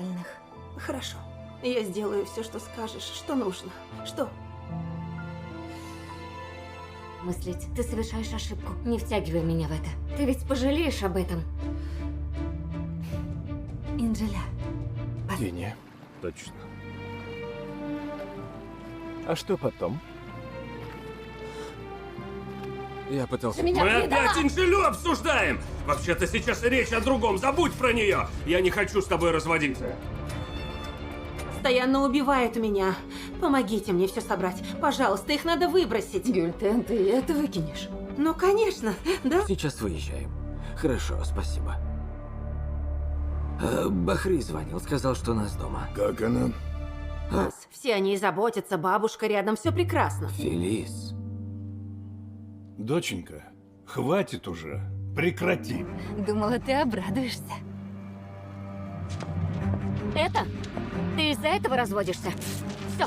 остальных. Хорошо. Я сделаю все, что скажешь, что нужно. Что? Мыслить, ты совершаешь ошибку. Не втягивай меня в это. Ты ведь пожалеешь об этом. Инджеля. Тени. Точно. А что потом? Я пытался... Меня Мы предала! опять Инжелю обсуждаем! Вообще-то сейчас речь о другом, забудь про нее! Я не хочу с тобой разводиться. Постоянно убивают меня. Помогите мне все собрать. Пожалуйста, их надо выбросить. Гюльтен, ты это выкинешь? Ну, конечно, да? Сейчас выезжаем. Хорошо, спасибо. Бахри звонил, сказал, что нас дома. Как она? Все они заботятся, бабушка рядом, все прекрасно. Фелис. Доченька, хватит уже. Прекрати. Думала, ты обрадуешься. Это? Ты из-за этого разводишься? Все.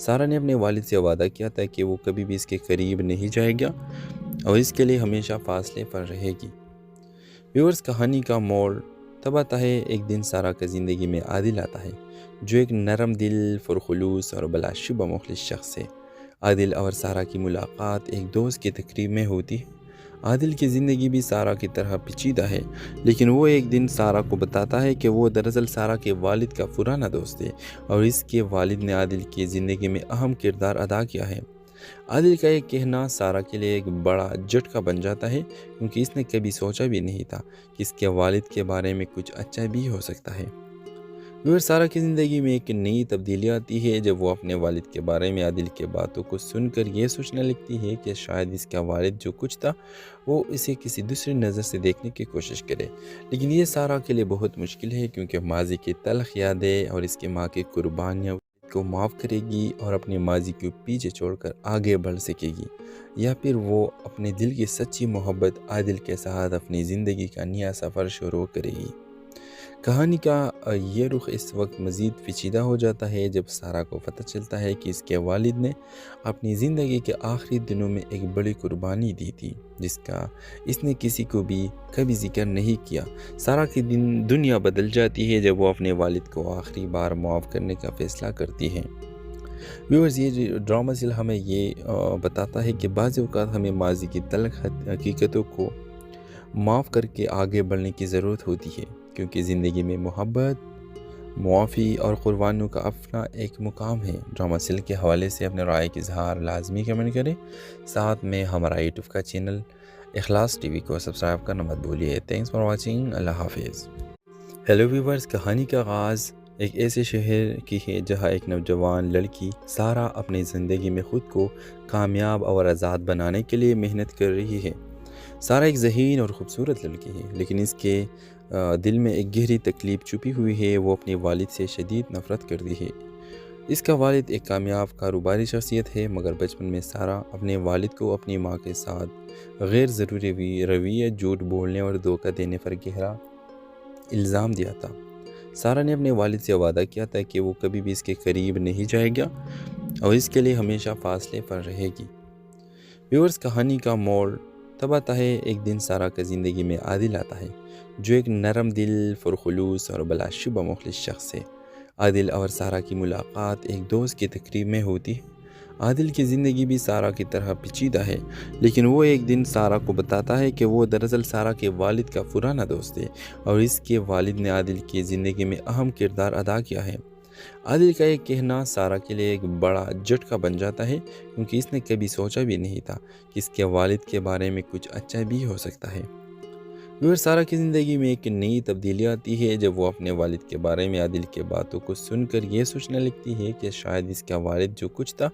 سارا نے اپنے والد سے وعدہ کیا تھا کہ وہ کبھی بھی اس کے قریب نہیں جائے گا اور اس کے لیے ہمیشہ فاصلے پر رہے گی۔ ویورز، کہانی کا موڑ تب آتا ہے ایک دن سارا کا زندگی میں عادل آتا ہے، جو ایک نرم دل، پرخلوص اور بلا شبہ مخلص شخص ہے۔ عادل اور سارا کی ملاقات ایک دوست کی تقریب میں ہوتی ہے۔ عادل کی زندگی بھی سارا کی طرح پیچیدہ ہے، لیکن وہ ایک دن سارا کو بتاتا ہے کہ وہ دراصل سارا کے والد کا پرانا دوست ہے اور اس کے والد نے عادل کی زندگی میں اہم کردار ادا کیا ہے۔ عادل کا یہ کہنا سارا کے لیے ایک بڑا جھٹکا بن جاتا ہے، کیونکہ اس نے کبھی سوچا بھی نہیں تھا کہ اس کے والد کے بارے میں کچھ اچھا بھی ہو سکتا ہے۔ سارا کی زندگی میں ایک نئی تبدیلی آتی ہے جب وہ اپنے والد کے بارے میں عادل کے باتوں کو سن کر یہ سوچنے لگتی ہے کہ شاید اس کا والد جو کچھ تھا وہ اسے کسی دوسری نظر سے دیکھنے کی کوشش کرے۔ لیکن یہ سارا کے لیے بہت مشکل ہے، کیونکہ ماضی کی تلخ یادیں اور اس کی ماں کی قربانیاں کو معاف کرے گی اور اپنے ماضی کو پیچھے چھوڑ کر آگے بڑھ سکے گی، یا پھر وہ اپنے دل کی سچی محبت عادل کے ساتھ اپنی زندگی کا نیا سفر شروع کرے گی۔ کہانی کا یہ رخ اس وقت مزید پیچیدہ ہو جاتا ہے جب سارا کو پتہ چلتا ہے کہ اس کے والد نے اپنی زندگی کے آخری دنوں میں ایک بڑی قربانی دی تھی، جس کا اس نے کسی کو بھی کبھی ذکر نہیں کیا۔ سارا کی دنیا بدل جاتی ہے جب وہ اپنے والد کو آخری بار معاف کرنے کا فیصلہ کرتی ہے۔ ویورز، یہ ڈرامہ سل ہمیں یہ بتاتا ہے کہ بعض اوقات ہمیں ماضی کی تلخ حقیقتوں کو معاف کر کے آگے بڑھنے کی ضرورت ہوتی ہے، کیونکہ زندگی میں محبت، معافی اور قربانیوں کا اپنا ایک مقام ہے۔ ڈرامہ سل کے حوالے سے اپنے رائے کا اظہار لازمی کمنٹ کریں، ساتھ میں ہمارا یوٹیوب کا چینل اخلاص ٹی وی کو سبسکرائب کرنا مت بھولیے۔ تھینکس فار واچنگ، اللہ حافظ۔ ہیلو ویورز، کہانی کا آغاز ایک ایسے شہر کی ہے جہاں ایک نوجوان لڑکی سارا اپنی زندگی میں خود کو کامیاب اور آزاد بنانے کے لیے محنت کر رہی ہے۔ سارا ایک ذہین اور خوبصورت لڑکی ہے، لیکن اس کے دل میں ایک گہری تکلیف چھپی ہوئی ہے۔ وہ اپنے والد سے شدید نفرت کرتی ہے۔ اس کا والد ایک کامیاب کاروباری شخصیت ہے، مگر بچپن میں سارا اپنے والد کو اپنی ماں کے ساتھ غیر ضروری رویے، جھوٹ بولنے اور دھوکہ دینے پر گہرا الزام دیا تھا۔ سارا نے اپنے والد سے وعدہ کیا تھا کہ وہ کبھی بھی اس کے قریب نہیں جائے گا اور اس کے لیے ہمیشہ فاصلے پر رہے گی۔ ویورز، کہانی کا موڑ تب آتا ہے ایک دن سارا کا زندگی میں عادل آتا ہے، جو ایک نرم دل، پرخلوص اور بلا شبہ مخلص شخص ہے۔ عادل اور سارا کی ملاقات ایک دوست کی تقریب میں ہوتی ہے۔ عادل کی زندگی بھی سارا کی طرح پیچیدہ ہے، لیکن وہ ایک دن سارا کو بتاتا ہے کہ وہ دراصل سارا کے والد کا پرانا دوست ہے اور اس کے والد نے عادل کی زندگی میں اہم کردار ادا کیا ہے۔ عادل کا یہ کہنا سارا کے لیے ایک بڑا جھٹکا بن جاتا ہے، کیونکہ اس نے کبھی سوچا بھی نہیں تھا کہ اس کے والد کے بارے میں کچھ اچھا بھی ہو سکتا ہے۔ سارا کی زندگی میں ایک نئی تبدیلی آتی ہے جب وہ اپنے والد کے بارے میں عادل کے باتوں کو سن کر یہ سوچنے لگتی ہے کہ شاید اس کا والد جو کچھ تھا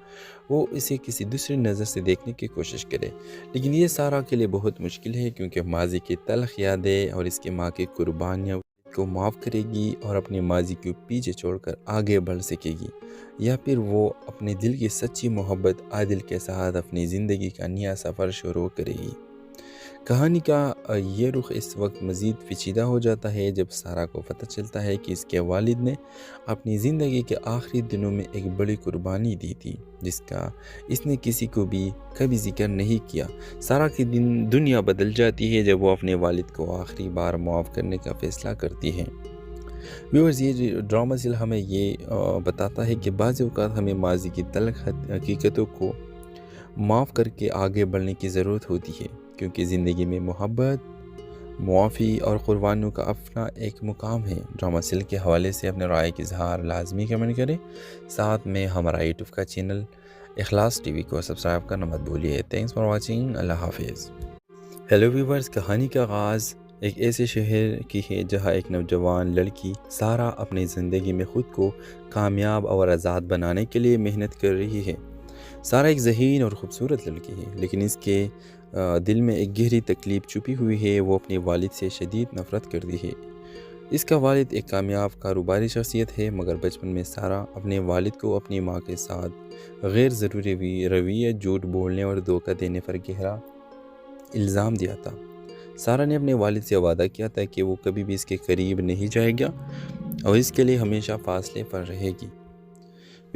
وہ اسے کسی دوسری نظر سے دیکھنے کی کوشش کرے۔ لیکن یہ سارا کے لیے بہت مشکل ہے، کیونکہ ماضی کی تلخ یادیں اور اس کی ماں کی قربانیاں کو معاف کرے گی اور اپنے ماضی کو پیچھے چھوڑ کر آگے بڑھ سکے گی، یا پھر وہ اپنے دل کی سچی محبت عادل کے ساتھ اپنی زندگی کا نیا سفر شروع کرے گی۔ کہانی کا یہ رخ اس وقت مزید پیچیدہ ہو جاتا ہے جب سارا کو پتہ چلتا ہے کہ اس کے والد نے اپنی زندگی کے آخری دنوں میں ایک بڑی قربانی دی تھی، جس کا اس نے کسی کو بھی کبھی ذکر نہیں کیا۔ سارا کی دنیا بدل جاتی ہے جب وہ اپنے والد کو آخری بار معاف کرنے کا فیصلہ کرتی ہے۔ ویورز، یہ ڈرامہ سل ہمیں یہ بتاتا ہے کہ بعض اوقات ہمیں ماضی کی تلخ حقیقتوں کو معاف کر کے آگے بڑھنے کی ضرورت ہوتی ہے، کیونکہ زندگی میں محبت، معافی اور قربانیوں کا اپنا ایک مقام ہے۔ ڈرامہ سل کے حوالے سے اپنے رائے کا اظہار لازمی کمنٹ کریں، ساتھ میں ہمارا یوٹیوب کا چینل اخلاص ٹی وی کو سبسکرائب کرنا مت بھولیے۔ تھینکس فار واچنگ، اللہ حافظ۔ ہیلو ویورز، کہانی کا آغاز ایک ایسے شہر کی ہے جہاں ایک نوجوان لڑکی سارا اپنی زندگی میں خود کو کامیاب اور آزاد بنانے کے لیے محنت کر رہی ہے۔ سارا ایک ذہین اور خوبصورت لڑکی ہے، لیکن اس کے دل میں ایک گہری تکلیف چھپی ہوئی ہے۔ وہ اپنے والد سے شدید نفرت کرتی ہے۔ اس کا والد ایک کامیاب کاروباری شخصیت ہے، مگر بچپن میں سارا اپنے والد کو اپنی ماں کے ساتھ غیر ضروری رویے، جھوٹ بولنے اور دھوکہ دینے پر گہرا الزام دیا تھا۔ سارا نے اپنے والد سے وعدہ کیا تھا کہ وہ کبھی بھی اس کے قریب نہیں جائے گا اور اس کے لیے ہمیشہ فاصلے پر رہے گی۔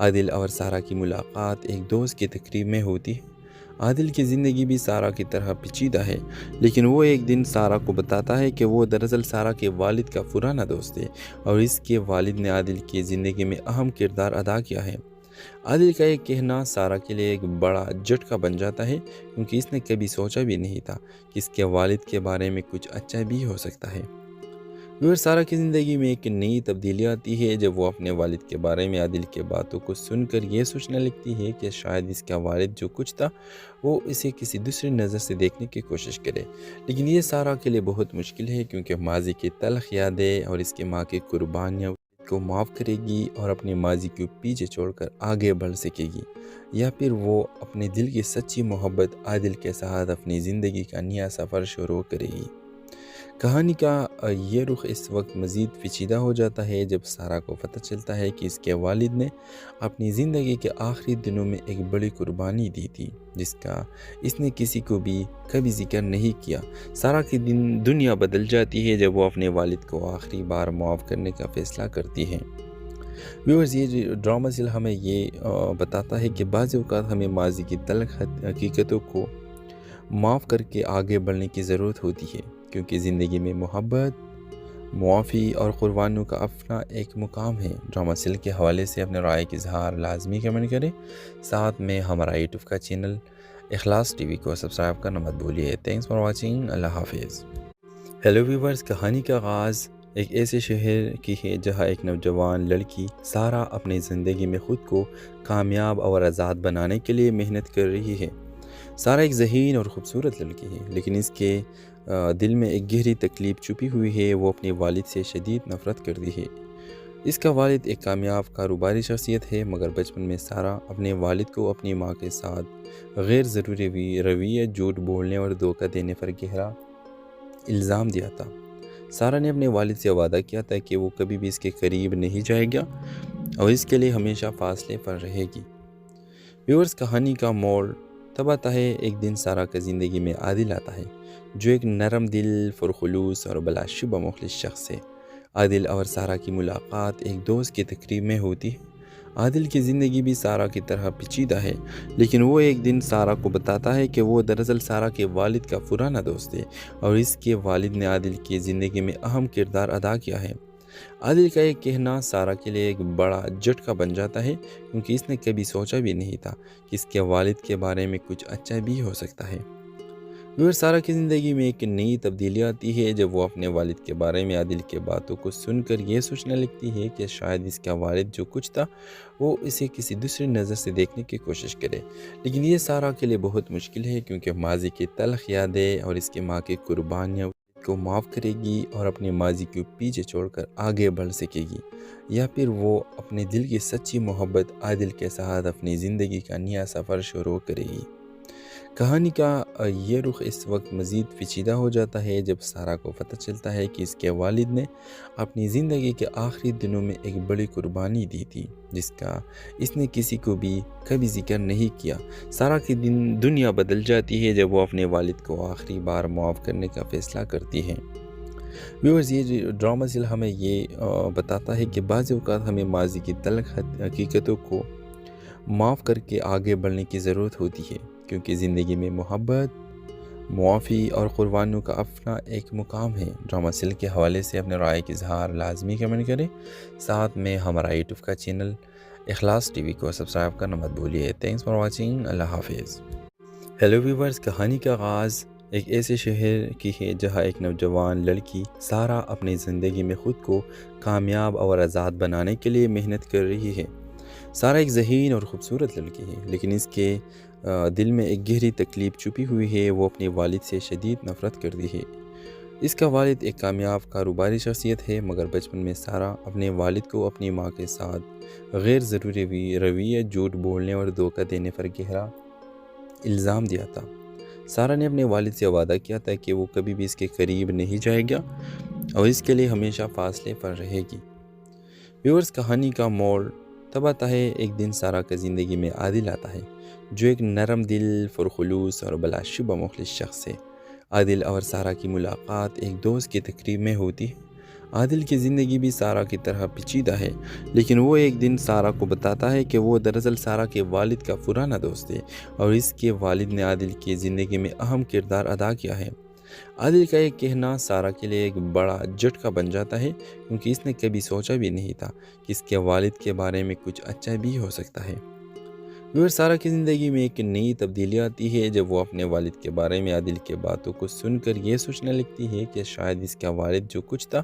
عادل اور سارہ کی ملاقات ایک دوست کی تقریب میں ہوتی ہے۔ عادل کی زندگی بھی سارہ کی طرح پیچیدہ ہے، لیکن وہ ایک دن سارہ کو بتاتا ہے کہ وہ دراصل سارہ کے والد کا پرانا دوست ہے اور اس کے والد نے عادل کی زندگی میں اہم کردار ادا کیا ہے۔ عادل کا یہ کہنا سارہ کے لیے ایک بڑا جھٹکا بن جاتا ہے، کیونکہ اس نے کبھی سوچا بھی نہیں تھا کہ اس کے والد کے بارے میں کچھ اچھا بھی ہو سکتا ہے۔ سارہ کی زندگی میں ایک نئی تبدیلی آتی ہے جب وہ اپنے والد کے بارے میں عادل کے باتوں کو سن کر یہ سوچنے لگتی ہے کہ شاید اس کا والد جو کچھ تھا وہ اسے کسی دوسری نظر سے دیکھنے کی کوشش کرے، لیکن یہ سارہ کے لیے بہت مشکل ہے، کیونکہ ماضی کی تلخ یادیں اور اس کی ماں کی قربانیاں کو معاف کرے گی اور اپنے ماضی کو پیچھے چھوڑ کر آگے بڑھ سکے گی، یا پھر وہ اپنے دل کی سچی محبت عادل کے ساتھ اپنی زندگی کا نیا سفر شروع کرے گی۔ کہانی کا یہ رخ اس وقت مزید پیچیدہ ہو جاتا ہے جب سارہ کو پتہ چلتا ہے کہ اس کے والد نے اپنی زندگی کے آخری دنوں میں ایک بڑی قربانی دی تھی، جس کا اس نے کسی کو بھی کبھی ذکر نہیں کیا۔ سارہ کی دنیا بدل جاتی ہے جب وہ اپنے والد کو آخری بار معاف کرنے کا فیصلہ کرتی ہے۔ ویورز، یہ ڈرامہ سل ہمیں یہ بتاتا ہے کہ بعض اوقات ہمیں ماضی کی تلخ حقیقتوں کو معاف کر کے آگے بڑھنے کی ضرورت ہوتی ہے، کیونکہ زندگی میں محبت، معافی اور قربانیوں کا اپنا ایک مقام ہے۔ ڈرامہ سل کے حوالے سے اپنے رائے کا اظہار لازمی کمنٹ کریں، ساتھ میں ہمارا یوٹیوب کا چینل اخلاص ٹی وی کو سبسکرائب کرنا مت بھولیے۔ تھینکس فار واچنگ، اللہ حافظ۔ ہیلو ویورز، کہانی کا آغاز ایک ایسے شہر کی ہے جہاں ایک نوجوان لڑکی سارہ اپنی زندگی میں خود کو کامیاب اور آزاد بنانے کے لیے محنت کر رہی ہے۔ سارہ ایک ذہین اور خوبصورت لڑکی ہے، لیکن اس کے دل میں ایک گہری تکلیف چھپی ہوئی ہے۔ وہ اپنے والد سے شدید نفرت کرتی ہے۔ اس کا والد ایک کامیاب کاروباری شخصیت ہے، مگر بچپن میں سارہ اپنے والد کو اپنی ماں کے ساتھ غیر ضروری رویے، جھوٹ بولنے اور دھوکہ دینے پر گہرا الزام دیا تھا۔ سارہ نے اپنے والد سے وعدہ کیا تھا کہ وہ کبھی بھی اس کے قریب نہیں جائے گا اور اس کے لیے ہمیشہ فاصلے پر رہے گی۔ ویورز، کہانی کا موڑ تب آتا ہے ایک دن سارہ کا زندگی میں عادل آتا ہے، جو ایک نرم دل، پرخلوص اور بلا شبہ مخلص شخص ہے۔ عادل اور سارہ کی ملاقات ایک دوست کی تقریب میں ہوتی ہے۔ عادل کی زندگی بھی سارہ کی طرح پیچیدہ ہے، لیکن وہ ایک دن سارہ کو بتاتا ہے کہ وہ دراصل سارہ کے والد کا پرانا دوست ہے اور اس کے والد نے عادل کی زندگی میں اہم کردار ادا کیا ہے۔ عادل کا یہ کہنا سارہ کے لیے ایک بڑا جھٹکا بن جاتا ہے، کیونکہ اس نے کبھی سوچا بھی نہیں تھا کہ اس کے والد کے بارے میں کچھ اچھا بھی ہو سکتا ہے۔ سارہ کی زندگی میں ایک نئی تبدیلی آتی ہے جب وہ اپنے والد کے بارے میں عادل کے باتوں کو سن کر یہ سوچنے لگتی ہے کہ شاید اس کا والد جو کچھ تھا وہ اسے کسی دوسری نظر سے دیکھنے کی کوشش کرے، لیکن یہ سارہ کے لیے بہت مشکل ہے، کیونکہ ماضی کی تلخ یادیں اور اس کی ماں کی قربانیاں کو معاف کرے گی اور اپنے ماضی کو پیچھے چھوڑ کر آگے بڑھ سکے گی، یا پھر وہ اپنے دل کی سچی محبت عادل کے ساتھ اپنی زندگی کا نیا سفر شروع کرے گی۔ کہانی کا یہ رخ اس وقت مزید پیچیدہ ہو جاتا ہے جب سارہ کو پتہ چلتا ہے کہ اس کے والد نے اپنی زندگی کے آخری دنوں میں ایک بڑی قربانی دی تھی، جس کا اس نے کسی کو بھی کبھی ذکر نہیں کیا۔ سارہ کی دنیا بدل جاتی ہے جب وہ اپنے والد کو آخری بار معاف کرنے کا فیصلہ کرتی ہے۔ ویورز، یہ ڈرامہ سل ہمیں یہ بتاتا ہے کہ بعض اوقات ہمیں ماضی کی تلخ حقیقتوں کو معاف کر کے آگے بڑھنے کی ضرورت ہوتی ہے، کیونکہ زندگی میں محبت، معافی اور قربانیوں کا اپنا ایک مقام ہے۔ ڈرامہ سل کے حوالے سے اپنے رائے کا اظہار لازمی کمنٹ کریں، ساتھ میں ہمارا یوٹیوب کا چینل اخلاص ٹی وی کو سبسکرائب کرنا مت بھولیے۔ تھینکس فار واچنگ، اللہ حافظ۔ ہیلو ویورز، کہانی کا آغاز ایک ایسے شہر کی ہے جہاں ایک نوجوان لڑکی سارہ اپنی زندگی میں خود کو کامیاب اور آزاد بنانے کے لیے محنت کر رہی ہے۔ سارہ ایک ذہین اور خوبصورت لڑکی ہے، لیکن اس کے دل میں ایک گہری تکلیف چھپی ہوئی ہے۔ وہ اپنے والد سے شدید نفرت کرتی ہے۔ اس کا والد ایک کامیاب کاروباری شخصیت ہے، مگر بچپن میں سارہ اپنے والد کو اپنی ماں کے ساتھ غیر ضروری رویے، جھوٹ بولنے اور دھوکہ دینے پر گہرا الزام دیا تھا۔ سارہ نے اپنے والد سے وعدہ کیا تھا کہ وہ کبھی بھی اس کے قریب نہیں جائے گا اور اس کے لیے ہمیشہ فاصلے پر رہے گی۔ ویورز، کہانی کا موڑ تب آتا ہے ایک دن سارہ کا زندگی میں عادل آتا ہے، جو ایک نرم دل، پرخلوص اور بلا شبہ مخلص شخص ہے۔ عادل اور سارہ کی ملاقات ایک دوست کی تقریب میں ہوتی ہے۔ عادل کی زندگی بھی سارہ کی طرح پیچیدہ ہے، لیکن وہ ایک دن سارہ کو بتاتا ہے کہ وہ دراصل سارہ کے والد کا پرانا دوست ہے اور اس کے والد نے عادل کی زندگی میں اہم کردار ادا کیا ہے۔ عادل کا ایک کہنا سارہ کے لیے ایک بڑا جھٹکا بن جاتا ہے، کیونکہ اس نے کبھی سوچا بھی نہیں تھا کہ اس کے والد کے بارے میں کچھ اچھا بھی ہو سکتا ہے۔ سارہ کی زندگی میں ایک نئی تبدیلی آتی ہے جب وہ اپنے والد کے بارے میں عادل کے باتوں کو سن کر یہ سوچنے لگتی ہے کہ شاید اس کا والد جو کچھ تھا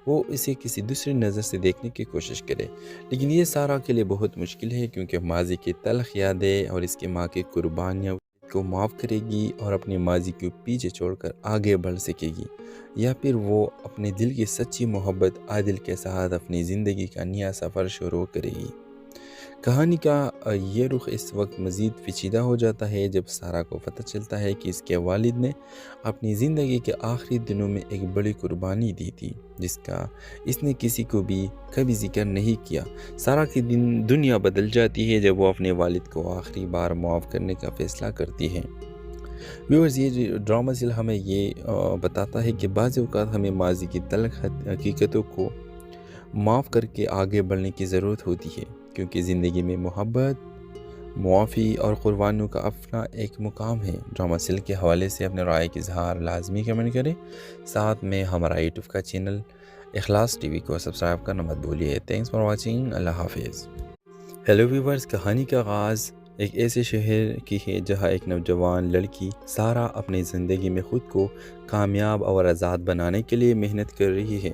وہ اسے کسی دوسری نظر سے دیکھنے کی کوشش کرے، لیکن یہ سارہ کے لیے بہت مشکل ہے، کیونکہ ماضی کی تلخ یادیں اور اس کی ماں کی قربانیاں کو معاف کرے گی اور اپنے ماضی کو پیچھے چھوڑ کر آگے بڑھ سکے گی، یا پھر وہ اپنے دل کی سچی محبت عادل کے ساتھ اپنی زندگی کا نیا سفر شروع کرے گی۔ کہانی کا یہ رخ اس وقت مزید پیچیدہ ہو جاتا ہے جب سارہ کو پتہ چلتا ہے کہ اس کے والد نے اپنی زندگی کے آخری دنوں میں ایک بڑی قربانی دی تھی، جس کا اس نے کسی کو بھی کبھی ذکر نہیں کیا۔ سارہ کی دنیا بدل جاتی ہے جب وہ اپنے والد کو آخری بار معاف کرنے کا فیصلہ کرتی ہے۔ ویورز، یہ ڈرامہ سیل ہمیں یہ بتاتا ہے کہ بعض اوقات ہمیں ماضی کی تلخ حقیقتوں کو معاف کر کے آگے بڑھنے کی ضرورت ہوتی ہے، کیونکہ زندگی میں محبت، معافی اور قربانیوں کا اپنا ایک مقام ہے۔ ڈرامہ سیل کے حوالے سے اپنے رائے کا اظہار لازمی کمنٹ کریں، ساتھ میں ہمارا یوٹیوب کا چینل اخلاص ٹی وی کو سبسکرائب کرنا مت بھولیے۔ تھینکس فار واچنگ، اللہ حافظ۔ ہیلو ویورز، کہانی کا آغاز ایک ایسے شہر کی ہے جہاں ایک نوجوان لڑکی سارہ اپنی زندگی میں خود کو کامیاب اور آزاد بنانے کے لیے محنت کر رہی ہے۔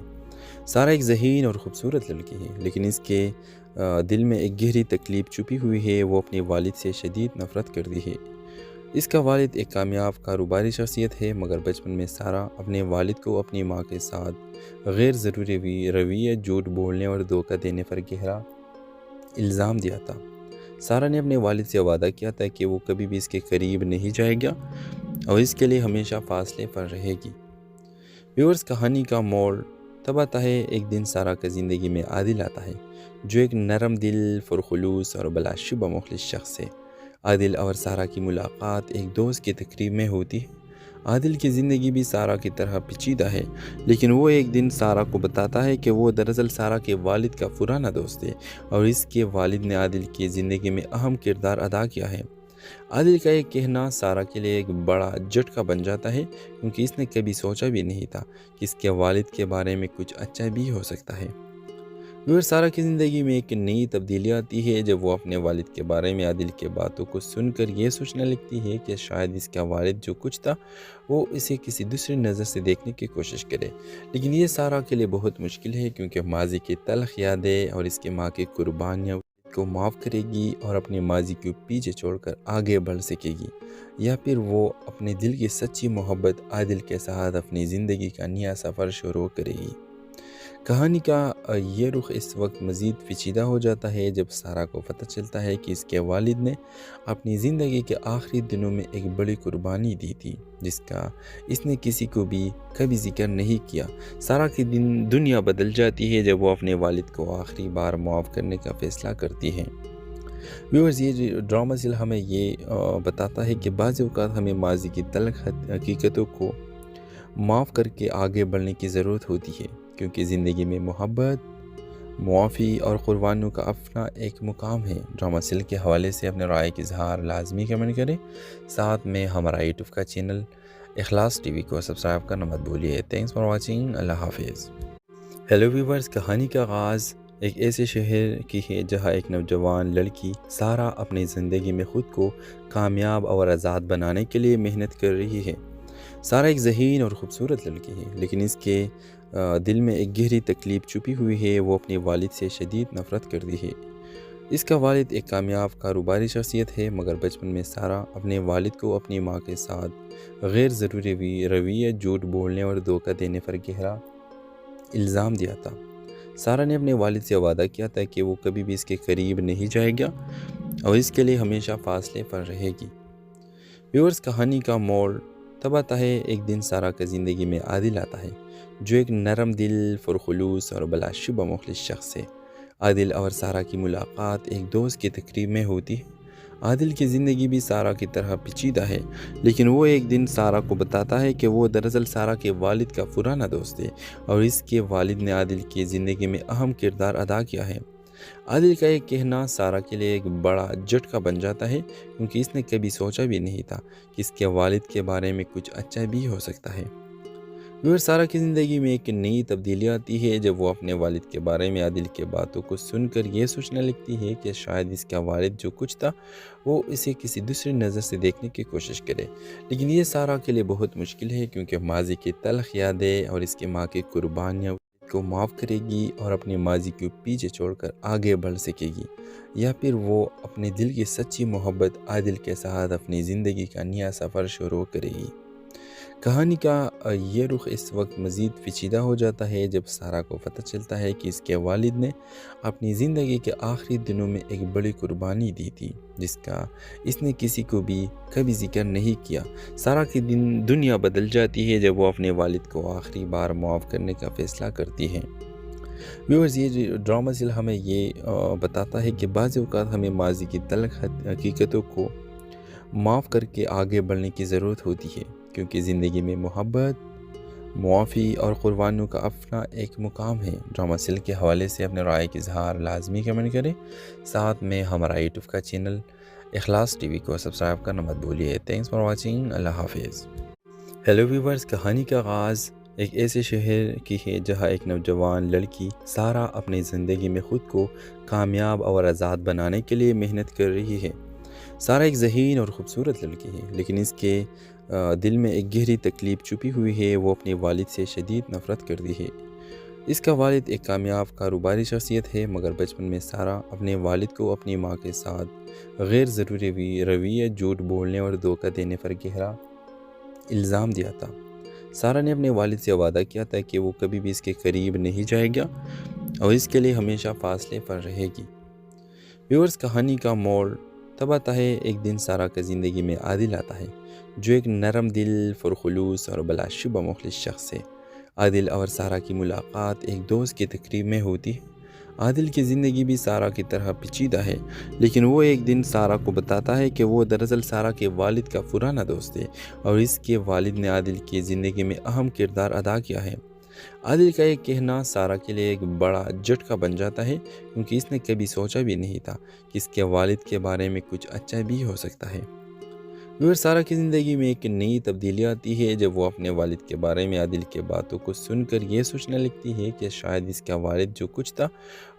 سارہ ایک ذہین اور خوبصورت لڑکی ہے، لیکن اس کے دل میں ایک گہری تکلیف چھپی ہوئی ہے۔ وہ اپنے والد سے شدید نفرت کرتی ہے۔ اس کا والد ایک کامیاب کاروباری شخصیت ہے، مگر بچپن میں سارہ اپنے والد کو اپنی ماں کے ساتھ غیر ضروری رویے، جھوٹ بولنے اور دھوکہ دینے پر گہرا الزام دیا تھا۔ سارہ نے اپنے والد سے وعدہ کیا تھا کہ وہ کبھی بھی اس کے قریب نہیں جائے گا اور اس کے لیے ہمیشہ فاصلے پر رہے گی۔ ویورز، کہانی کا موڑ تب آتا ہے ایک دن سارہ کا زندگی میں عادل آتا ہے، جو ایک نرم دل، پرخلوص اور بلا شبہ مخلص شخص ہے۔ عادل اور سارہ کی ملاقات ایک دوست کی تقریب میں ہوتی ہے۔ عادل کی زندگی بھی سارہ کی طرح پیچیدہ ہے، لیکن وہ ایک دن سارہ کو بتاتا ہے کہ وہ دراصل سارہ کے والد کا پرانا دوست ہے اور اس کے والد نے عادل کی زندگی میں اہم کردار ادا کیا ہے۔ عادل کا ایک کہنا سارہ کے لیے ایک بڑا جھٹکا بن جاتا ہے، کیونکہ اس نے کبھی سوچا بھی نہیں تھا کہ اس کے والد کے بارے میں کچھ اچھا بھی ہو سکتا ہے۔ سارہ کی زندگی میں ایک نئی تبدیلی آتی ہے جب وہ اپنے والد کے بارے میں عادل کے باتوں کو سن کر یہ سوچنے لگتی ہے کہ شاید اس کا والد جو کچھ تھا وہ اسے کسی دوسری نظر سے دیکھنے کی کوشش کرے، لیکن یہ سارہ کے لیے بہت مشکل ہے، کیونکہ ماضی کی تلخ یادیں اور اس کی ماں کی قربانیاں کو معاف کرے گی اور اپنے ماضی کو پیچھے چھوڑ کر آگے بڑھ سکے گی، یا پھر وہ اپنے دل کی سچی محبت عادل کے ساتھ اپنی زندگی کا نیا سفر شروع کرے گی۔ کہانی کا یہ رخ اس وقت مزید پیچیدہ ہو جاتا ہے جب سارہ کو پتہ چلتا ہے کہ اس کے والد نے اپنی زندگی کے آخری دنوں میں ایک بڑی قربانی دی تھی، جس کا اس نے کسی کو بھی کبھی ذکر نہیں کیا۔ سارہ کی دنیا بدل جاتی ہے جب وہ اپنے والد کو آخری بار معاف کرنے کا فیصلہ کرتی ہے۔ ویورز، یہ ڈرامہ سیل ہمیں یہ بتاتا ہے کہ بعض اوقات ہمیں ماضی کی تلخ حقیقتوں کو معاف کر کے آگے بڑھنے کی ضرورت ہوتی ہے، کیونکہ زندگی میں محبت، معافی اور قربانیوں کا اپنا ایک مقام ہے۔ ڈرامہ سیل کے حوالے سے اپنے رائے کا اظہار لازمی کمنٹ کریں، ساتھ میں ہمارا یوٹیوب کا چینل اخلاص ٹی وی کو سبسکرائب کرنا مت بھولیے۔ تھینکس فار واچنگ، اللہ حافظ۔ ہیلو ویورز، کہانی کا آغاز ایک ایسے شہر کی ہے جہاں ایک نوجوان لڑکی سارہ اپنی زندگی میں خود کو کامیاب اور آزاد بنانے کے لیے محنت کر رہی ہے۔ سارہ ایک ذہین اور خوبصورت لڑکی ہے، لیکن اس کے دل میں ایک گہری تکلیف چھپی ہوئی ہے۔ وہ اپنے والد سے شدید نفرت کرتی ہے۔ اس کا والد ایک کامیاب کاروباری شخصیت ہے، مگر بچپن میں سارہ اپنے والد کو اپنی ماں کے ساتھ غیر ضروری رویے، جھوٹ بولنے اور دھوکہ دینے پر گہرا الزام دیا تھا۔ سارہ نے اپنے والد سے وعدہ کیا تھا کہ وہ کبھی بھی اس کے قریب نہیں جائے گا اور اس کے لیے ہمیشہ فاصلے پر رہے گی۔ ویورز، کہانی کا موڑ تب آتا ہے ایک دن سارہ کا زندگی میں عادل آتا ہے، جو ایک نرم دل، پرخلوص اور بلا شبہ مخلص شخص ہے۔ عادل اور سارہ کی ملاقات ایک دوست کی تقریب میں ہوتی ہے۔ عادل کی زندگی بھی سارہ کی طرح پیچیدہ ہے، لیکن وہ ایک دن سارہ کو بتاتا ہے کہ وہ دراصل سارہ کے والد کا پرانا دوست ہے اور اس کے والد نے عادل کی زندگی میں اہم کردار ادا کیا ہے۔ عادل کا ایک کہنا سارہ کے لیے ایک بڑا جھٹکا بن جاتا ہے، کیونکہ اس نے کبھی سوچا بھی نہیں تھا کہ اس کے والد کے بارے میں کچھ اچھا بھی ہو سکتا ہے۔ ویور سارہ کی زندگی میں ایک نئی تبدیلی آتی ہے جب وہ اپنے والد کے بارے میں عادل کے باتوں کو سن کر یہ سوچنے لگتی ہے کہ شاید اس کا والد جو کچھ تھا وہ اسے کسی دوسری نظر سے دیکھنے کی کوشش کرے، لیکن یہ سارہ کے لیے بہت مشکل ہے، کیونکہ ماضی کی تلخ یادیں اور اس کی ماں کی قربانیاں کو معاف کرے گی اور اپنے ماضی کو پیچھے چھوڑ کر آگے بڑھ سکے گی، یا پھر وہ اپنے دل کی سچی محبت عادل کے ساتھ اپنی زندگی کا نیا سفر شروع کرے گی۔ کہانی کا یہ رخ اس وقت مزید پیچیدہ ہو جاتا ہے جب سارہ کو پتہ چلتا ہے کہ اس کے والد نے اپنی زندگی کے آخری دنوں میں ایک بڑی قربانی دی تھی، جس کا اس نے کسی کو بھی کبھی ذکر نہیں کیا۔ سارہ کی دنیا بدل جاتی ہے جب وہ اپنے والد کو آخری بار معاف کرنے کا فیصلہ کرتی ہے۔ ویورز، یہ ڈرامہ سل ہمیں یہ بتاتا ہے کہ بعض اوقات ہمیں ماضی کی تلخ حقیقتوں کو معاف کر کے آگے بڑھنے کی ضرورت ہوتی ہے، کیونکہ زندگی میں محبت، معافی اور قربانیوں کا اپنا ایک مقام ہے۔ ڈرامہ سل کے حوالے سے اپنے رائے کا اظہار لازمی کمنٹ کریں، ساتھ میں ہمارا یوٹیوب کا چینل اخلاص ٹی وی کو سبسکرائب کرنا مت بھولیے۔ تھینکس فار واچنگ، اللہ حافظ۔ ہیلو ویورز، کہانی کا آغاز ایک ایسے شہر کی ہے جہاں ایک نوجوان لڑکی سارہ اپنی زندگی میں خود کو کامیاب اور آزاد بنانے کے لیے محنت کر رہی ہے۔ سارہ ایک ذہین اور خوبصورت لڑکی ہے، لیکن اس کے دل میں ایک گہری تکلیف چھپی ہوئی ہے۔ وہ اپنے والد سے شدید نفرت کرتی ہے۔ اس کا والد ایک کامیاب کاروباری شخصیت ہے، مگر بچپن میں سارہ اپنے والد کو اپنی ماں کے ساتھ غیر ضروری رویے، جھوٹ بولنے اور دھوکہ دینے پر گہرا الزام دیا تھا۔ سارہ نے اپنے والد سے وعدہ کیا تھا کہ وہ کبھی بھی اس کے قریب نہیں جائے گا اور اس کے لیے ہمیشہ فاصلے پر رہے گی۔ ویورز، کہانی کا موڑ تب آتا ہے ایک دن سارہ کا زندگی میں عادل آتا ہے، جو ایک نرم دل، پرخلوص اور بلا شبہ مخلص شخص ہے۔ عادل اور سارہ کی ملاقات ایک دوست کی تقریب میں ہوتی ہے۔ عادل کی زندگی بھی سارہ کی طرح پیچیدہ ہے، لیکن وہ ایک دن سارہ کو بتاتا ہے کہ وہ دراصل سارہ کے والد کا پرانا دوست ہے اور اس کے والد نے عادل کی زندگی میں اہم کردار ادا کیا ہے۔ عادل کا ایک کہنا سارہ کے لیے ایک بڑا جھٹکا بن جاتا ہے، کیونکہ اس نے کبھی سوچا بھی نہیں تھا کہ اس کے والد کے بارے میں کچھ اچھا بھی ہو سکتا ہے۔ ویور سارہ کی زندگی میں ایک نئی تبدیلی آتی ہے جب وہ اپنے والد کے بارے میں عادل کے باتوں کو سن کر یہ سوچنے لگتی ہے کہ شاید اس کا والد جو کچھ تھا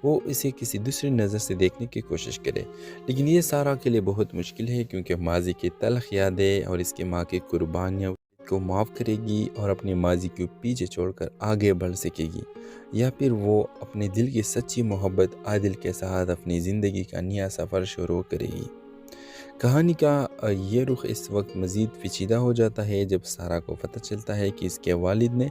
وہ اسے کسی دوسری نظر سے دیکھنے کی کوشش کرے، لیکن یہ سارہ کے لیے بہت مشکل ہے، کیونکہ ماضی کی تلخ یادیں اور اس کی ماں کی قربانیاں کو معاف کرے گی اور اپنے ماضی کو پیچھے چھوڑ کر آگے بڑھ سکے گی، یا پھر وہ اپنے دل کی سچی محبت عادل کے ساتھ اپنی زندگی کا نیا سفر شروع کرے گی۔ کہانی کا یہ رخ اس وقت مزید پیچیدہ ہو جاتا ہے جب سارہ کو پتہ چلتا ہے کہ اس کے والد نے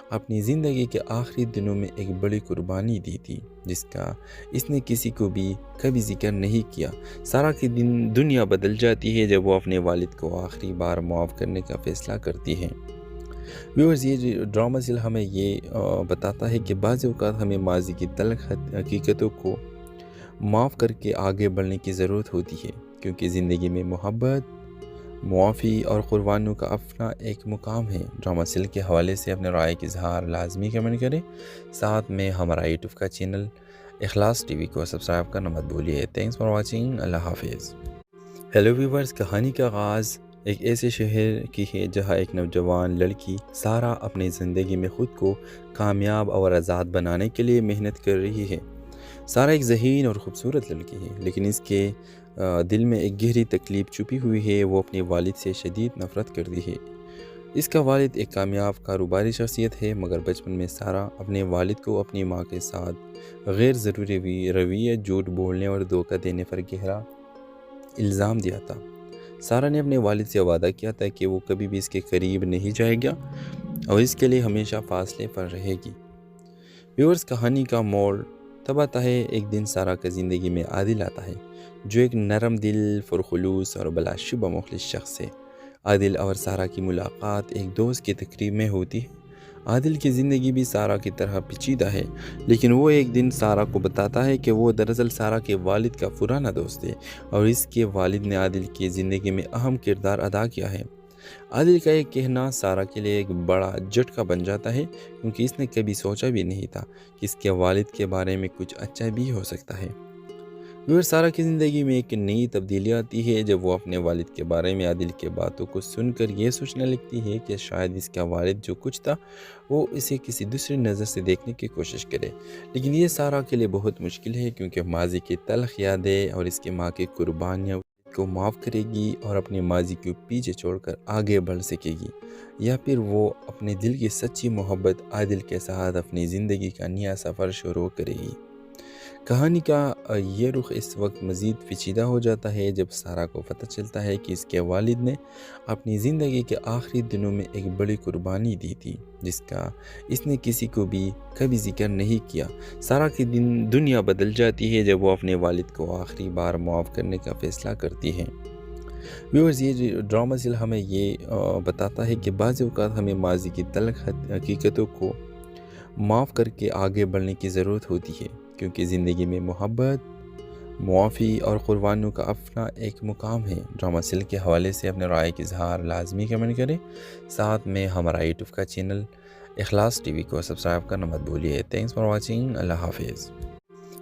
اپنی زندگی کے آخری دنوں میں ایک بڑی قربانی دی تھی، جس کا اس نے کسی کو بھی کبھی ذکر نہیں کیا۔ سارہ کی دنیا بدل جاتی ہے جب وہ اپنے والد کو آخری بار معاف کرنے کا فیصلہ کرتی ہے۔ ویورز، یہ ڈرامہ سل ہمیں یہ بتاتا ہے کہ بعض اوقات ہمیں ماضی کی تلخ حقیقتوں کو معاف کر کے آگے بڑھنے کی ضرورت ہوتی ہے، کیونکہ زندگی میں محبت، معافی اور قربانیوں کا اپنا ایک مقام ہے۔ ڈرامہ سل کے حوالے سے اپنے رائے کا اظہار لازمی کمنٹ کریں، ساتھ میں ہمارا یوٹیوب کا چینل اخلاص ٹی وی کو سبسکرائب کرنا مت بھولیے۔ تھینکس فار واچنگ، اللہ حافظ۔ ہیلو ویورز، کہانی کا آغاز ایک ایسے شہر کی ہے جہاں ایک نوجوان لڑکی سارہ اپنی زندگی میں خود کو کامیاب اور آزاد بنانے کے لیے محنت کر رہی ہے۔ سارہ ایک ذہین اور خوبصورت لڑکی ہے، لیکن اس کے دل میں ایک گہری تکلیف چھپی ہوئی ہے۔ وہ اپنے والد سے شدید نفرت کرتی ہے۔ اس کا والد ایک کامیاب کاروباری شخصیت ہے، مگر بچپن میں سارہ اپنے والد کو اپنی ماں کے ساتھ غیر ضروری رویے، جھوٹ بولنے اور دھوکہ دینے پر گہرا الزام دیا تھا۔ سارہ نے اپنے والد سے وعدہ کیا تھا کہ وہ کبھی بھی اس کے قریب نہیں جائے گا اور اس کے لیے ہمیشہ فاصلے پر رہے گی۔ ویورز، کہانی کا موڑ تب آتا ہے ایک دن سارہ کا زندگی میں عادل آتا ہے، جو ایک نرم دل، پرخلوص اور بلا شبہ مخلص شخص ہے۔ عادل اور سارہ کی ملاقات ایک دوست کی تقریب میں ہوتی ہے۔ عادل کی زندگی بھی سارا کی طرح پیچیدہ ہے، لیکن وہ ایک دن سارا کو بتاتا ہے کہ وہ دراصل سارا کے والد کا پرانا دوست ہے اور اس کے والد نے عادل کی زندگی میں اہم کردار ادا کیا ہے۔ عادل کا یہ کہنا سارا کے لیے ایک بڑا جھٹکا بن جاتا ہے، کیونکہ اس نے کبھی سوچا بھی نہیں تھا کہ اس کے والد کے بارے میں کچھ اچھا بھی ہو سکتا ہے۔ سارا کی زندگی میں ایک نئی تبدیلی آتی ہے جب وہ اپنے والد کے بارے میں عادل کے باتوں کو سن کر یہ سوچنے لگتی ہے کہ شاید اس کا والد جو کچھ تھا وہ اسے کسی دوسری نظر سے دیکھنے کی کوشش کرے، لیکن یہ سارا کے لیے بہت مشکل ہے، کیونکہ ماضی کی تلخ یادیں اور اس کی ماں کی قربانیاں کو معاف کرے گی اور اپنے ماضی کو پیچھے چھوڑ کر آگے بڑھ سکے گی، یا پھر وہ اپنے دل کی سچی محبت عادل کے ساتھ اپنی زندگی کا نیا سفر شروع کرے گی۔ کہانی کا یہ رخ اس وقت مزید پیچیدہ ہو جاتا ہے جب سارا کو پتہ چلتا ہے کہ اس کے والد نے اپنی زندگی کے آخری دنوں میں ایک بڑی قربانی دی تھی، جس کا اس نے کسی کو بھی کبھی ذکر نہیں کیا۔ سارا کی دنیا بدل جاتی ہے جب وہ اپنے والد کو آخری بار معاف کرنے کا فیصلہ کرتی ہے۔ ویورز، یہ ڈرامہ سل ہمیں یہ بتاتا ہے کہ بعض اوقات ہمیں ماضی کی تلخ حقیقتوں کو معاف کر کے آگے بڑھنے کی ضرورت ہوتی ہے، کیونکہ زندگی میں محبت، معافی اور قربانیوں کا اپنا ایک مقام ہے۔ ڈرامہ سل کے حوالے سے اپنے رائے کا اظہار لازمی کمنٹ کریں، ساتھ میں ہمارا یوٹیوب کا چینل اخلاص ٹی وی کو سبسکرائب کرنا مت بھولیے۔ تھینکس فار واچنگ، اللہ حافظ۔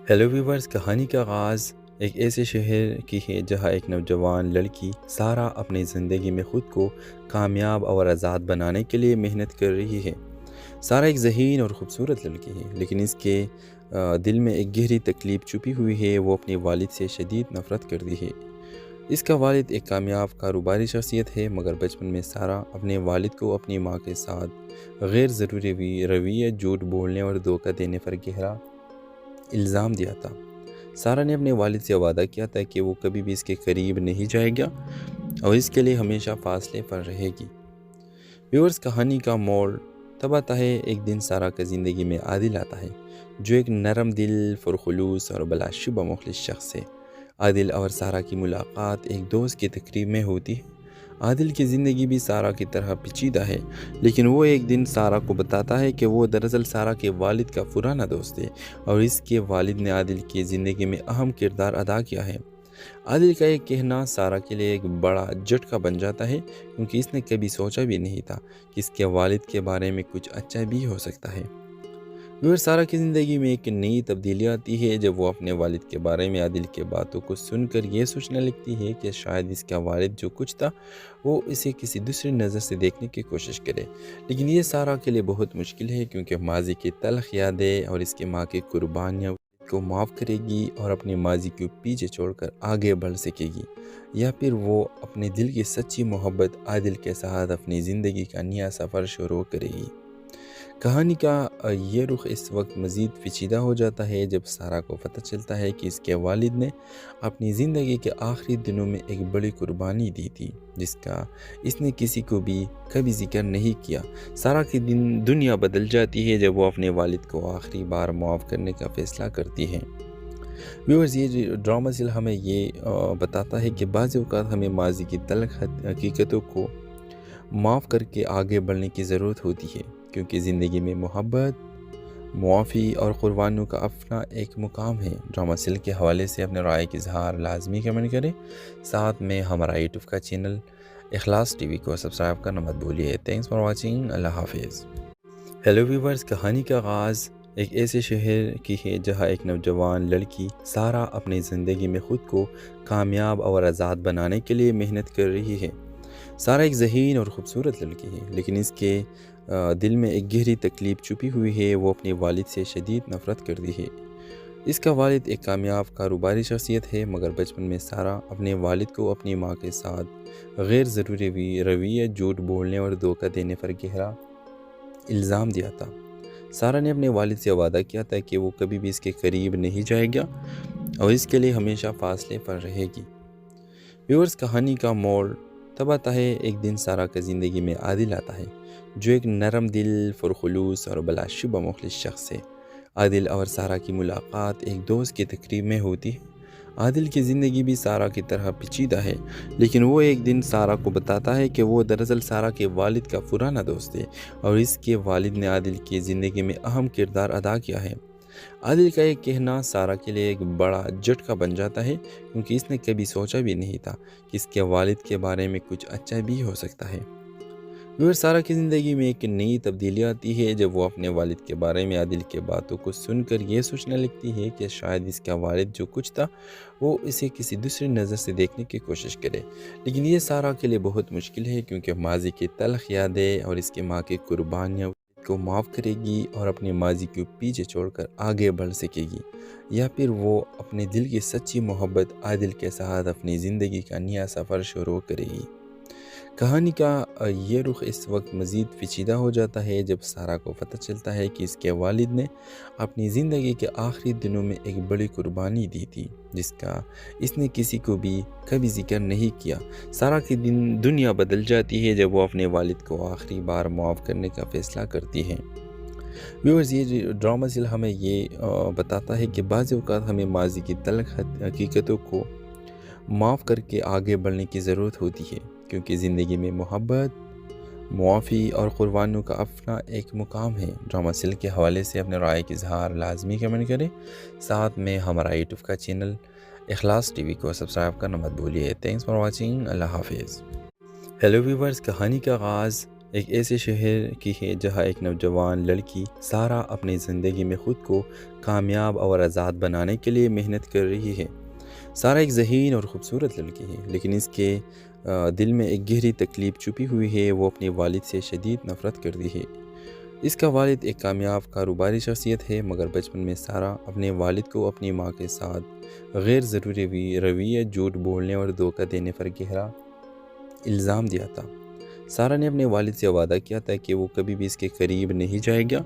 ہیلو ویورز، کہانی کا آغاز ایک ایسے شہر کی ہے جہاں ایک نوجوان لڑکی سارا اپنی زندگی میں خود کو کامیاب اور آزاد بنانے کے لیے محنت کر رہی ہے۔ سارا ایک ذہین اور خوبصورت لڑکی ہے، لیکن اس کے دل میں ایک گہری تکلیف چھپی ہوئی ہے۔ وہ اپنے والد سے شدید نفرت کرتی ہے۔ اس کا والد ایک کامیاب کاروباری شخصیت ہے، مگر بچپن میں سارا اپنے والد کو اپنی ماں کے ساتھ غیر ضروری رویے، جھوٹ بولنے اور دھوکہ دینے پر گہرا الزام دیا تھا۔ سارا نے اپنے والد سے وعدہ کیا تھا کہ وہ کبھی بھی اس کے قریب نہیں جائے گا اور اس کے لیے ہمیشہ فاصلے پر رہے گی۔ ویورز، کہانی کا موڑ تب آتا ہے ایک دن سارا کا زندگی میں عادل آتا ہے، جو ایک نرم دل، پرخلوص اور بلا شبہ مخلص شخص ہے۔ عادل اور سارا کی ملاقات ایک دوست کی تقریب میں ہوتی ہے۔ عادل کی زندگی بھی سارا کی طرح پیچیدہ ہے، لیکن وہ ایک دن سارا کو بتاتا ہے کہ وہ دراصل سارا کے والد کا پرانا دوست ہے اور اس کے والد نے عادل کی زندگی میں اہم کردار ادا کیا ہے۔ عادل کا یہ کہنا سارا کے لیے ایک بڑا جھٹکا بن جاتا ہے، کیونکہ اس نے کبھی سوچا بھی نہیں تھا کہ اس کے والد کے بارے میں کچھ اچھا بھی ہو سکتا ہے۔ سارا کی زندگی میں ایک نئی تبدیلی آتی ہے جب وہ اپنے والد کے بارے میں عادل کے باتوں کو سن کر یہ سوچنے لگتی ہے کہ شاید اس کا والد جو کچھ تھا وہ اسے کسی دوسری نظر سے دیکھنے کی کوشش کرے، لیکن یہ سارا کے لیے بہت مشکل ہے، کیونکہ ماضی کی تلخ یادیں اور اس کی ماں کی قربانیاں کو معاف کرے گی اور اپنے ماضی کو پیچھے چھوڑ کر آگے بڑھ سکے گی، یا پھر وہ اپنے دل کی سچی محبت عادل کے ساتھ اپنی زندگی کا نیا سفر شروع کرے گی۔ کہانی کا یہ رخ اس وقت مزید پیچیدہ ہو جاتا ہے جب سارا کو پتہ چلتا ہے کہ اس کے والد نے اپنی زندگی کے آخری دنوں میں ایک بڑی قربانی دی تھی، جس کا اس نے کسی کو بھی کبھی ذکر نہیں کیا۔ سارا کی دنیا بدل جاتی ہے جب وہ اپنے والد کو آخری بار معاف کرنے کا فیصلہ کرتی ہے۔ ویورز، یہ ڈرامہ سل ہمیں یہ بتاتا ہے کہ بعض اوقات ہمیں ماضی کی تلخ حقیقتوں کو معاف کر کے آگے بڑھنے کی ضرورت ہوتی ہے، کیونکہ زندگی میں محبت، معافی اور قربانیوں کا اپنا ایک مقام ہے۔ ڈرامہ سل کے حوالے سے اپنے رائے کا اظہار لازمی کمنٹ کریں، ساتھ میں ہمارا یوٹیوب کا چینل اخلاص ٹی وی کو سبسکرائب کرنا مت بھولیے۔ تھینکس فار واچنگ، اللہ حافظ۔ ہیلو ویورز، کہانی کا آغاز ایک ایسے شہر کی ہے جہاں ایک نوجوان لڑکی سارا اپنی زندگی میں خود کو کامیاب اور آزاد بنانے کے لیے محنت کر رہی ہے۔ سارا ایک ذہین اور خوبصورت لڑکی ہے، لیکن اس کے دل میں ایک گہری تکلیف چھپی ہوئی ہے۔ وہ اپنے والد سے شدید نفرت کرتی ہے۔ اس کا والد ایک کامیاب کاروباری شخصیت ہے، مگر بچپن میں سارا اپنے والد کو اپنی ماں کے ساتھ غیر ضروری رویے، جھوٹ بولنے اور دھوکہ دینے پر گہرا الزام دیا تھا۔ سارا نے اپنے والد سے وعدہ کیا تھا کہ وہ کبھی بھی اس کے قریب نہیں جائے گا اور اس کے لیے ہمیشہ فاصلے پر رہے گی۔ ویورز، کہانی کا موڑ تب آتا ہے ایک دن سارا کا زندگی میں عادل آتا ہے، جو ایک نرم دل، پرخلوص اور بلا شبہ مخلص شخص ہے۔ عادل اور سارا کی ملاقات ایک دوست کی تقریب میں ہوتی ہے۔ عادل کی زندگی بھی سارہ کی طرح پیچیدہ ہے، لیکن وہ ایک دن سارہ کو بتاتا ہے کہ وہ دراصل سارہ کے والد کا پرانا دوست ہے اور اس کے والد نے عادل کی زندگی میں اہم کردار ادا کیا ہے۔ عادل کا ایک کہنا سارہ کے لیے ایک بڑا جھٹکا بن جاتا ہے، کیونکہ اس نے کبھی سوچا بھی نہیں تھا کہ اس کے والد کے بارے میں کچھ اچھا بھی ہو سکتا ہے۔ سارہ کی زندگی میں ایک نئی تبدیلی آتی ہے جب وہ اپنے والد کے بارے میں عادل کے باتوں کو سن کر یہ سوچنے لگتی ہے کہ شاید اس کا والد جو کچھ تھا وہ اسے کسی دوسری نظر سے دیکھنے کی کوشش کرے، لیکن یہ سارہ کے لیے بہت مشکل ہے، کیونکہ ماضی کی تلخ یادیں اور اس کی ماں کی قربانیاں کو معاف کرے گی اور اپنے ماضی کو پیچھے چھوڑ کر آگے بڑھ سکے گی، یا پھر وہ اپنے دل کی سچی محبت عادل کے ساتھ اپنی زندگی کا نیا سفر شروع کرے گی۔ کہانی کا یہ رخ اس وقت مزید پیچیدہ ہو جاتا ہے جب سارہ کو پتہ چلتا ہے کہ اس کے والد نے اپنی زندگی کے آخری دنوں میں ایک بڑی قربانی دی تھی، جس کا اس نے کسی کو بھی کبھی ذکر نہیں کیا۔ سارہ کی دنیا بدل جاتی ہے جب وہ اپنے والد کو آخری بار معاف کرنے کا فیصلہ کرتی ہے۔ ویورز، یہ ڈرامہ سیل ہمیں یہ بتاتا ہے کہ بعض اوقات ہمیں ماضی کی تلخ حقیقتوں کو معاف کر کے آگے بڑھنے کی ضرورت ہوتی ہے، کیونکہ زندگی میں محبت، معافی اور قربانیوں کا اپنا ایک مقام ہے۔ ڈرامہ سیل کے حوالے سے اپنے رائے کا اظہار لازمی کمنٹ کریں، ساتھ میں ہمارا یوٹیوب کا چینل اخلاص ٹی وی کو سبسکرائب کرنا مت بھولیے۔ تھینکس فار واچنگ، اللہ حافظ۔ ہیلو ویورز، کہانی کا آغاز ایک ایسے شہر کی ہے جہاں ایک نوجوان لڑکی سارہ اپنی زندگی میں خود کو کامیاب اور آزاد بنانے کے لیے محنت کر رہی ہے۔ سارہ ایک ذہین اور خوبصورت لڑکی ہے، لیکن اس کے دل میں ایک گہری تکلیف چھپی ہوئی ہے۔ وہ اپنے والد سے شدید نفرت کرتی ہے۔ اس کا والد ایک کامیاب کاروباری شخصیت ہے، مگر بچپن میں سارہ اپنے والد کو اپنی ماں کے ساتھ غیر ضروری رویے، جھوٹ بولنے اور دھوکہ دینے پر گہرا الزام دیا تھا۔ سارہ نے اپنے والد سے وعدہ کیا تھا کہ وہ کبھی بھی اس کے قریب نہیں جائے گا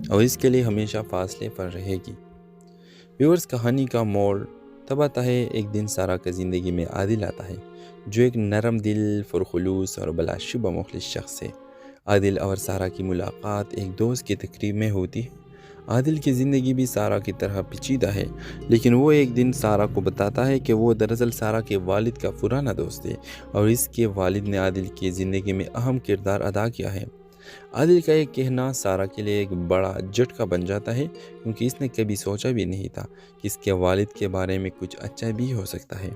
اور اس کے لیے ہمیشہ فاصلے پر رہے گی۔ ویورز، کہانی کا موڑ تب آتا ہے ایک دن سارہ کا زندگی میں عادل آتا ہے، جو ایک نرم دل، پرخلوص اور بلا شبہ مخلص شخص ہے۔ عادل اور سارہ کی ملاقات ایک دوست کی تقریب میں ہوتی ہے۔ عادل کی زندگی بھی سارہ کی طرح پیچیدہ ہے، لیکن وہ ایک دن سارہ کو بتاتا ہے کہ وہ دراصل سارہ کے والد کا پرانا دوست ہے اور اس کے والد نے عادل کی زندگی میں اہم کردار ادا کیا ہے۔ عادل کا ایک کہنا سارہ کے لیے ایک بڑا جھٹکا بن جاتا ہے، کیونکہ اس نے کبھی سوچا بھی نہیں تھا کہ اس کے والد کے بارے میں کچھ اچھا بھی ہو سکتا ہے۔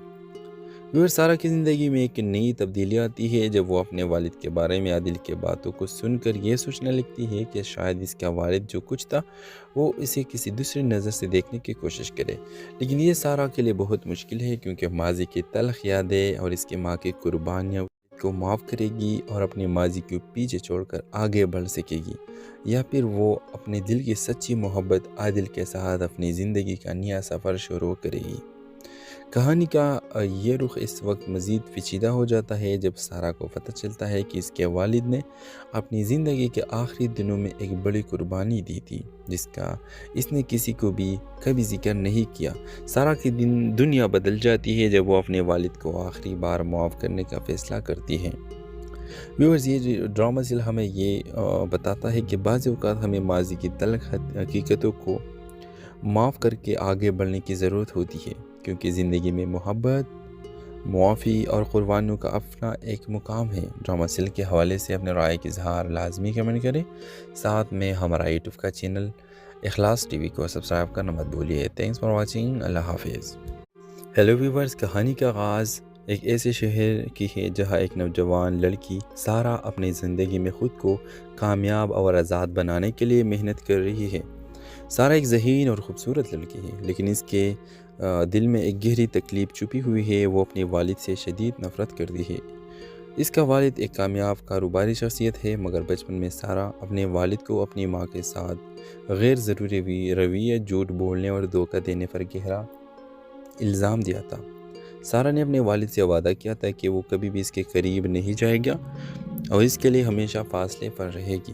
سارہ کی زندگی میں ایک نئی تبدیلی آتی ہے جب وہ اپنے والد کے بارے میں عادل کے باتوں کو سن کر یہ سوچنے لگتی ہے کہ شاید اس کا والد جو کچھ تھا وہ اسے کسی دوسری نظر سے دیکھنے کی کوشش کرے، لیکن یہ سارہ کے لیے بہت مشکل ہے، کیونکہ ماضی کی تلخ یادیں اور اس کی ماں کی قربانیاں کو معاف کرے گی اور اپنے ماضی کو پیچھے چھوڑ کر آگے بڑھ سکے گی، یا پھر وہ اپنے دل کی سچی محبت عادل کے ساتھ اپنی زندگی کا نیا سفر شروع کرے گی۔ کہانی کا یہ رخ اس وقت مزید پیچیدہ ہو جاتا ہے جب سارہ کو پتہ چلتا ہے کہ اس کے والد نے اپنی زندگی کے آخری دنوں میں ایک بڑی قربانی دی تھی، جس کا اس نے کسی کو بھی کبھی ذکر نہیں کیا۔ سارہ کی دنیا بدل جاتی ہے جب وہ اپنے والد کو آخری بار معاف کرنے کا فیصلہ کرتی ہے۔ ویورز، یہ ڈرامہ سیل ہمیں یہ بتاتا ہے کہ بعض اوقات ہمیں ماضی کی تلخ حقیقتوں کو معاف کر کے آگے بڑھنے کی ضرورت ہوتی ہے، کیونکہ زندگی میں محبت، معافی اور قربانیوں کا اپنا ایک مقام ہے۔ ڈرامہ سیل کے حوالے سے اپنے رائے کا اظہار لازمی کمنٹ کریں، ساتھ میں ہمارا یوٹیوب کا چینل اخلاص ٹی وی کو سبسکرائب کرنا مت بھولیے۔ تھینکس فار واچنگ، اللہ حافظ۔ ہیلو ویورز، کہانی کا آغاز ایک ایسے شہر کی ہے جہاں ایک نوجوان لڑکی سارہ اپنی زندگی میں خود کو کامیاب اور آزاد بنانے کے لیے محنت کر رہی ہے۔ سارہ ایک ذہین اور خوبصورت لڑکی ہے، لیکن اس کے دل میں ایک گہری تکلیف چھپی ہوئی ہے۔ وہ اپنے والد سے شدید نفرت کرتی ہے۔ اس کا والد ایک کامیاب کاروباری شخصیت ہے، مگر بچپن میں سارہ اپنے والد کو اپنی ماں کے ساتھ غیر ضروری رویے، جھوٹ بولنے اور دھوکہ دینے پر گہرا الزام دیا تھا۔ سارہ نے اپنے والد سے وعدہ کیا تھا کہ وہ کبھی بھی اس کے قریب نہیں جائے گا اور اس کے لیے ہمیشہ فاصلے پر رہے گی۔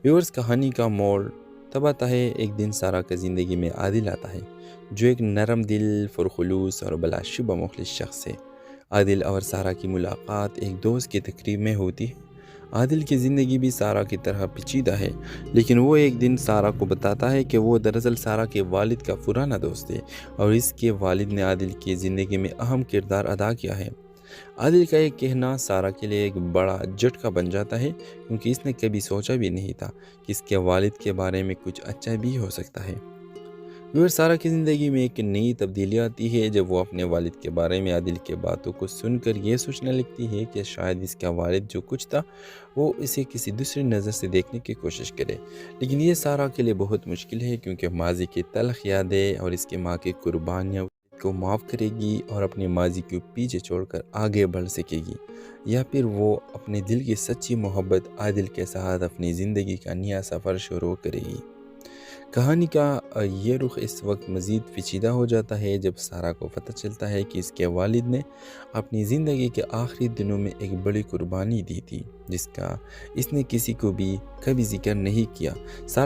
ویورز، کہانی کا موڑ تب آتا ہے ایک دن سارہ کا زندگی میں عادل آتا ہے، جو ایک نرم دل، پرخلوص اور بلا شبہ مخلص شخص ہے۔ عادل اور سارہ کی ملاقات ایک دوست کی تقریب میں ہوتی ہے۔ عادل کی زندگی بھی سارہ کی طرح پیچیدہ ہے، لیکن وہ ایک دن سارہ کو بتاتا ہے کہ وہ دراصل سارہ کے والد کا پرانا دوست ہے اور اس کے والد نے عادل کی زندگی میں اہم کردار ادا کیا ہے۔ عادل کا یہ کہنا سارہ کے لیے ایک بڑا جھٹکا بن جاتا ہے، کیونکہ اس نے کبھی سوچا بھی نہیں تھا کہ اس کے والد کے بارے میں کچھ اچھا بھی ہو سکتا ہے۔ سارہ کی زندگی میں ایک نئی تبدیلی آتی ہے جب وہ اپنے والد کے بارے میں عادل کے باتوں کو سن کر یہ سوچنے لگتی ہے کہ شاید اس کا والد جو کچھ تھا وہ اسے کسی دوسری نظر سے دیکھنے کی کوشش کرے، لیکن یہ سارہ کے لیے بہت مشکل ہے، کیونکہ ماضی کی تلخ یادیں اور اس کی ماں کی قربانیاں کو معاف کرے گی اور اپنے ماضی کو پیچھے چھوڑ کر آگے بڑھ سکے گی، یا پھر وہ اپنے دل کی سچی محبت عادل کے ساتھ اپنی زندگی کا نیا سفر شروع کرے گی۔ کہانی کا یہ رخ اس وقت مزید پیچیدہ ہو جاتا ہے جب سارہ کو پتہ چلتا ہے کہ اس کے والد نے اپنی زندگی کے آخری دنوں میں ایک بڑی قربانی دی تھی، جس کا اس نے کسی کو بھی کبھی ذکر نہیں کیا۔ سارہ